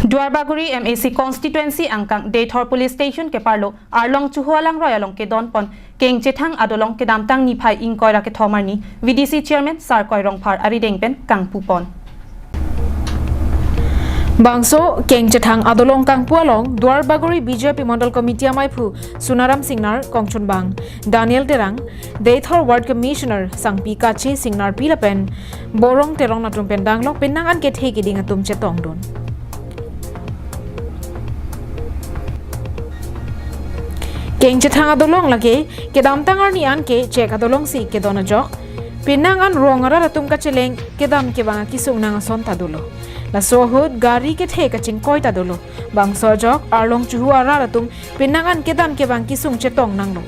Duarbaguri MAC constituency angkang Daythor police station ke parlo arlong chuhualang royalong ke donpon keng chethang adolong ke damtang ni phai ingkoira ke thomarni VDC chairman Sarkoi Rongphar aridengpen kangpupon Bangso keng chethang adolong kangpualong Duarbaguri BJP Mandal Committee Maipu Sunaram Singnar Kongchunbang Daniel Terang Daythor Ward Commissioner Sangpi Kachi Singnar Pilapen Borong Terong na tumpendang lok penangan ke thegi ding atum chetong don Keng chethang adolong lage ke damtangar ni an ke chek adolong si ke dona jok pinangan rongara ratum ka cheleng ke dam ke banga kisung nang son tadulo la sohud gari ke the ka chingkoi tadulo bang sojok arlong chuhuara ratum pinangan ke dam ke bang kisung chetong nanglo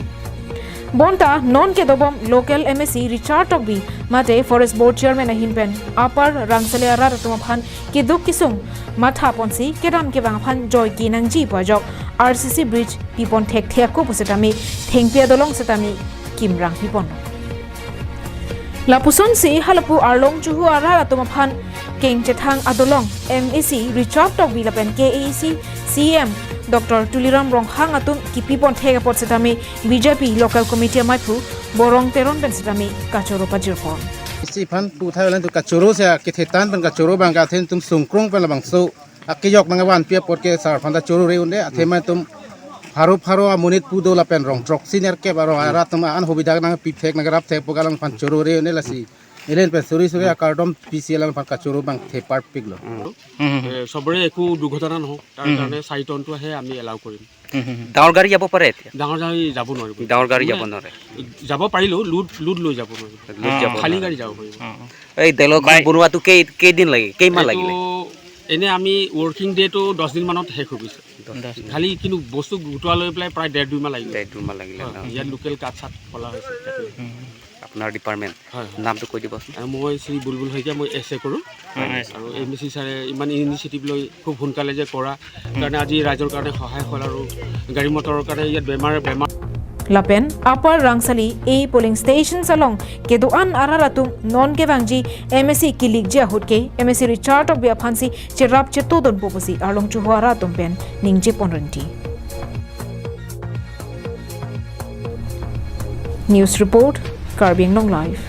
bonta non ke dobom local MSC Richard Togbi mate forest board chairman ahinpen upper rangsale ara ratum phan ke duk kisung matha ponsi ke dam ke bang phan joy ki nang ji pojok RCC bridge pipon thek thek ko pusatami thengpia dolong setami kimrang pipon lapuson si halapu arlong chuhu ara ratum phan keng chethang adolong MAC Richard Togbi lapen KAC CM Dr. Tuliram Ronghang atum kipipon thek pot setami BJP local committee maipu borong teron ben setami kachoro pajirpon si phan tu thailand tu kachoro se ke thetan ban kachoro bang ka then tum sungkrong ban bang so akiyok mangawan pia pot ke sar phanda choro re unde athema tum haro amunit pudo la pen rong trok senior ke baro ara tum an hobida nang pi thek nang rap thek pokalang phan choro re unde lasi elen pe suri akardom PCL phan kachoro bang the part piglo সবৰে একো দুৰ্ঘটনা নহওক তাৰ কাৰণে 4 টনটো হে আমি allow কৰিম ডাঙৰ গাড়ী যাব পাৰে এতিয়া ডাঙৰ গাড়ী যাব নোৱাৰিব ডাঙৰ গাড়ী যাব নোৱাৰে যাব পাৰিলো লুড লৈ যাব নোৱাৰিব খালি গাড়ী যাব পাৰিব এই দেলক বনোৱাটো কেইদিন লাগে কেইমাহ লাগিলে এনে আমি ওয়াৰ্কিং ডে টো 10 দিন মানত শেষ হৈ গৈছে খালি কিন্তু বস্তু গুটোৱা লৈ পেলাই প্ৰায় 1.5 মাহ লাগিলে ইয়াত লোকেল কাট চাট খোলা হৈছে আপোনাৰ ডিপাৰ্টমেণ্ট নামটো কৈ দিব মই শ্ৰী বুলবুল হৈকে মই এসএ কৰো আৰু এমএসি ছাৰে ইমান ইনিচিয়েটিভ লৈ খুব সোনকালে যে কৰা কাৰণে আজি ৰাইজৰ কাৰণে সহায় হ'ল আৰু গাড়ী মটৰৰ কাৰণে ইয়াত বেমাৰ Lapen upper rangsali a polling stations along keduan araratum non kevangji MSC kilik ja hutke MSC Richard of Biaphansi cherap chetodon poposi arlong chuhara tumpen ningje ponranti News report Karbiang Long Live